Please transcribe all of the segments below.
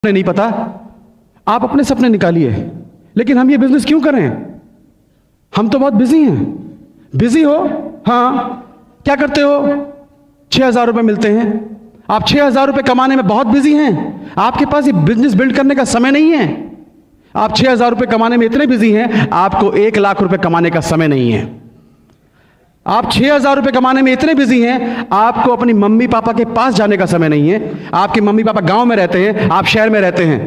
नहीं पता, आप अपने सपने निकालिए। लेकिन हम ये बिजनेस क्यों करें? हम तो बहुत बिजी हैं। बिजी हो? हाँ। क्या करते हो? 6,000 रुपए मिलते हैं। आप 6,000 रुपए कमाने में बहुत बिजी हैं। आपके पास ये बिजनेस बिल्ड करने का समय नहीं है। आप 6,000 रुपए कमाने में इतने बिजी हैं, आपको 1,00,000 रुपए कमाने का समय नहीं है। आप 6,000 रुपए कमाने में इतने बिजी हैं, आपको अपनी मम्मी पापा के पास जाने का समय नहीं है। आपके मम्मी पापा गांव में रहते हैं, आप शहर में रहते हैं।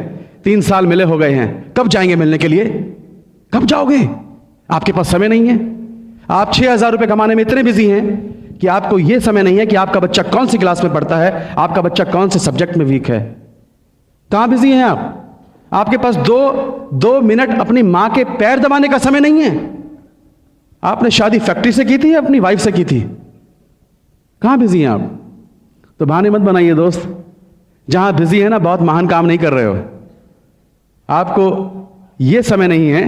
3 साल मिले हो गए हैं, कब जाएंगे मिलने के लिए? कब जाओगे? आपके पास समय नहीं है। आप 6,000 रुपए कमाने में इतने बिजी हैं कि आपको यह समय नहीं है कि आपका बच्चा कौन सी क्लास में पढ़ता है, आपका बच्चा कौन से सब्जेक्ट में वीक है। कहां बिजी हैं आप? आपके पास दो मिनट अपनी मां के पैर दबाने का समय नहीं है। आपने शादी फैक्ट्री से की थी या अपनी वाइफ से की थी? कहां बिजी हैं आप? तो बहाने मत बनाइए दोस्त। जहां बिजी है ना, बहुत महान काम नहीं कर रहे हो। आपको यह समय नहीं है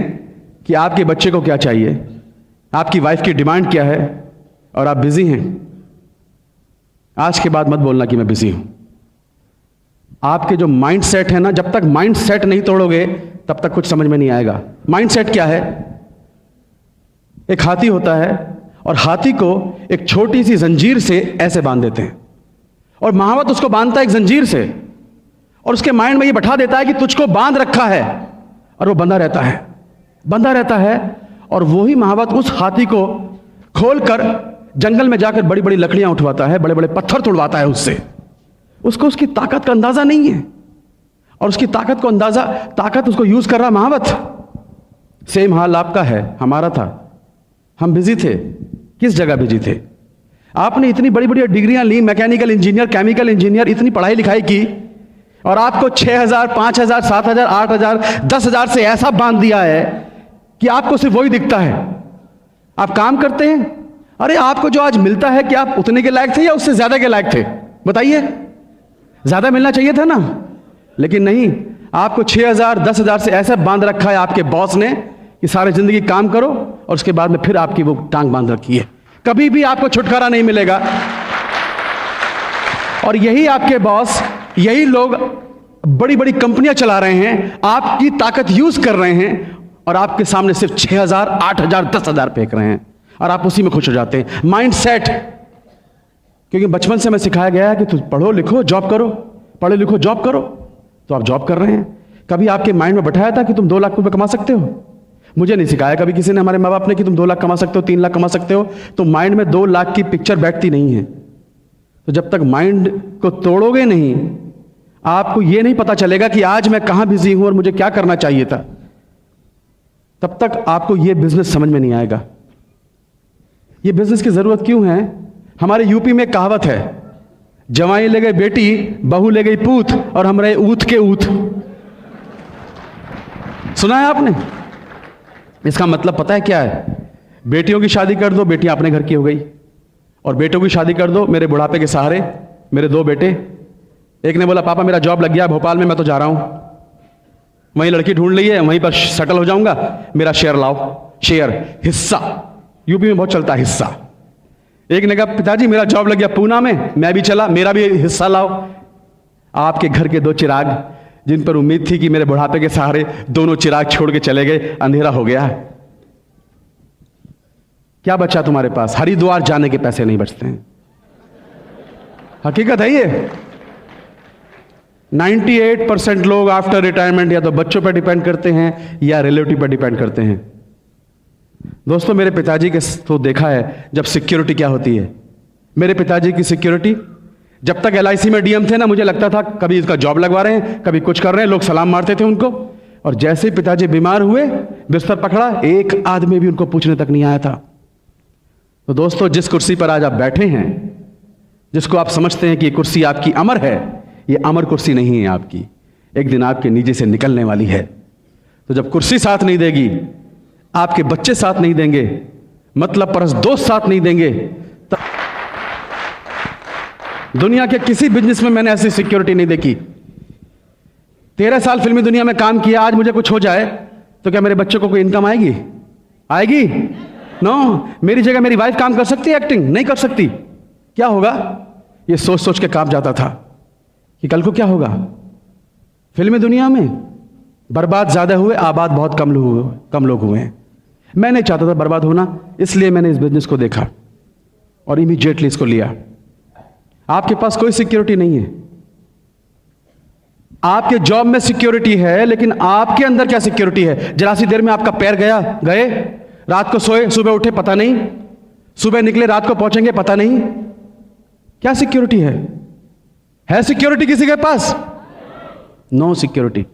कि आपके बच्चे को क्या चाहिए, आपकी वाइफ की डिमांड क्या है, और आप बिजी हैं। आज के बाद मत बोलना कि मैं बिजी हूं। आपके जो माइंड सेट है ना, जब तक माइंड सेट नहीं तोड़ोगे तब तक कुछ समझ में नहीं आएगा। माइंड सेट क्या है? एक हाथी होता है और हाथी को एक छोटी सी जंजीर से ऐसे बांध देते हैं, और महावत उसको बांधता है एक जंजीर से, और उसके माइंड में ये बैठा देता है कि तुझको बांध रखा है, और वो बंधा रहता है, बंधा रहता है। और वही महावत उस हाथी को खोलकर जंगल में जाकर बड़ी बड़ी लकड़ियां उठवाता है, बड़े बड़े पत्थर तोड़वाता है उससे। उसको उसकी ताकत का अंदाजा नहीं है, और उसकी ताकत उसको यूज कर रहा महावत। सेम हाल आपका है, हमारा था। हम बिजी थे। किस जगह बिजी थे? आपने इतनी बड़ी बड़ी डिग्रियां ली, मैकेनिकल इंजीनियर, केमिकल इंजीनियर, इतनी पढ़ाई लिखाई की, और आपको 6,000, 5,000, 7,000, 8,000, 10,000 से ऐसा बांध दिया है कि आपको सिर्फ वही दिखता है। आप काम करते हैं, अरे आपको जो आज मिलता है, क्या आप उतने के लायक थे या उससे ज्यादा के लायक थे? बताइए। ज्यादा मिलना चाहिए था ना, लेकिन नहीं। आपको 6,000, 10,000 से ऐसा बांध रखा है आपके बॉस ने कि सारी जिंदगी काम करो, और उसके बाद में फिर आपकी वो टांग बांध रखी है। कभी भी आपको छुटकारा नहीं मिलेगा। और यही आपके बॉस, यही लोग बड़ी बड़ी कंपनियां चला रहे हैं, आपकी ताकत यूज कर रहे हैं, और आपके सामने सिर्फ 6,000, 8,000, 10,000 फेंक रहे हैं, और आप उसी में खुश हो जाते हैं। Mind set. क्योंकि बचपन से हमें सिखाया गया है कि तुम पढ़ो लिखो जॉब करो, पढ़ो लिखो जॉब करो, तो आप जॉब कर रहे हैं। कभी आपके माइंड में बैठाया था कि तुम 2 लाख रुपए कमा सकते हो? मुझे नहीं सिखाया कभी किसी ने, हमारे माँ बाप ने, कि तुम 2 लाख कमा सकते हो, 3 लाख कमा सकते हो। तो माइंड में 2 लाख की पिक्चर बैठती नहीं है। तो जब तक माइंड को तोड़ोगे नहीं, आपको यह नहीं पता चलेगा कि आज मैं कहां बिजी हूं और मुझे क्या करना चाहिए था, तब तक आपको यह बिजनेस समझ में नहीं आएगा। यह बिजनेस की जरूरत क्यों है? हमारे यूपी में कहावत है, जवाई ले गई बेटी, बहू ले गई पूत, और हम रहे ऊत के ऊत। सुना है आपने? इसका मतलब पता है क्या है? बेटियों की शादी कर दो, बेटियां अपने घर की हो गई, और बेटों की शादी कर दो, मेरे बुढ़ापे के सहारे मेरे 2 बेटे। एक ने बोला पापा मेरा जॉब लग गया भोपाल में, मैं तो जा रहा हूं, वहीं लड़की ढूंढ ली है, वहीं पर सेटल हो जाऊंगा, मेरा शेयर लाओ। शेयर, हिस्सा, यूपी में बहुत चलता है हिस्सा। एक ने कहा पिताजी मेरा जॉब लग गया पूना में, मैं भी चला, मेरा भी हिस्सा लाओ। आपके घर के 2 चिराग, जिन पर उम्मीद थी कि मेरे बुढ़ापे के सहारे दोनों चिराग छोड़ के चले गए, अंधेरा हो गया। क्या बचा तुम्हारे पास? हरिद्वार जाने के पैसे नहीं बचते हैं। हकीकत है ये। 98% लोग आफ्टर रिटायरमेंट या तो बच्चों पर डिपेंड करते हैं या रिलेटिव पर डिपेंड करते हैं। दोस्तों, मेरे पिताजी के तो देखा है जब सिक्योरिटी क्या होती है। मेरे पिताजी की सिक्योरिटी, जब तक LIC में DM थे ना, मुझे लगता था कभी इसका जॉब लगवा रहे हैं, कभी कुछ कर रहे हैं, लोग सलाम मारते थे उनको। और जैसे ही पिताजी बीमार हुए, बिस्तर पकड़ा, एक आदमी भी उनको पूछने तक नहीं आया था। तो दोस्तों, जिस कुर्सी पर आज आप बैठे हैं, जिसको आप समझते हैं कि ये कुर्सी आपकी अमर है, ये अमर कुर्सी नहीं है आपकी। एक दिन आपके नीचे से निकलने वाली है। तो जब कुर्सी साथ नहीं देगी, आपके बच्चे साथ नहीं देंगे, मतलब परस दोस्त साथ नहीं देंगे, तब दुनिया के किसी बिजनेस में मैंने ऐसी सिक्योरिटी नहीं देखी। 13 साल फिल्मी दुनिया में काम किया, आज मुझे कुछ हो जाए तो क्या मेरे बच्चों को कोई इनकम आएगी? आएगी? नो। मेरी जगह मेरी वाइफ काम कर सकती है? एक्टिंग नहीं कर सकती। क्या होगा? ये सोच सोच के कांप जाता था कि कल को क्या होगा। फिल्मी दुनिया में बर्बाद ज़्यादा हुए, आबाद बहुत कम लोग हुए हैं। मैं नहीं चाहता था बर्बाद होना, इसलिए मैंने इस बिजनेस को देखा और इमीडिएटली इसको लिया। आपके पास कोई सिक्योरिटी नहीं है। आपके जॉब में सिक्योरिटी है, लेकिन आपके अंदर क्या सिक्योरिटी है? जरा सी देर में आपका पैर गए, रात को सोए, सुबह उठे पता नहीं, सुबह निकले रात को पहुंचेंगे पता नहीं। क्या सिक्योरिटी है सिक्योरिटी किसी के पास? No security.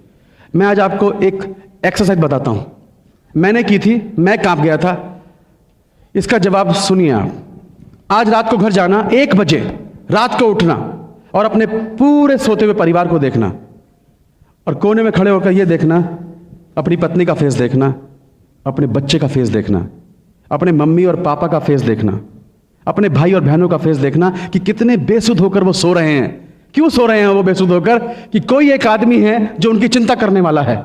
मैं आज आपको एक एक्सरसाइज बताता हूं, मैंने की थी, मैं कांप गया था। इसका जवाब सुनिए आप। आज रात को घर जाना, 1 बजे रात को उठना और अपने पूरे सोते हुए परिवार को देखना और कोने में खड़े होकर यह देखना, अपनी पत्नी का फेस देखना, अपने बच्चे का फेस देखना, अपने मम्मी और पापा का फेस देखना, अपने भाई और बहनों का फेस देखना कि कितने बेसुध होकर वो सो रहे हैं। क्यों सो रहे हैं वो बेसुध होकर? कि कोई एक आदमी है जो उनकी चिंता करने वाला है।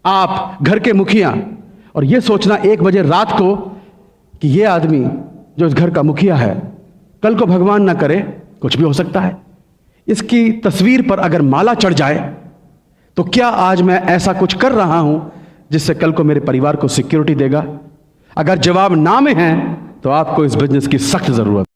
आप घर के मुखिया, और यह सोचना 1 बजे रात को कि यह आदमी जो इस घर का मुखिया है, कल को भगवान ना करे कुछ भी हो सकता है, इसकी तस्वीर पर अगर माला चढ़ जाए तो क्या आज मैं ऐसा कुछ कर रहा हूं जिससे कल को मेरे परिवार को सिक्योरिटी देगा? अगर जवाब ना में है तो आपको इस बिजनेस की सख्त जरूरत है।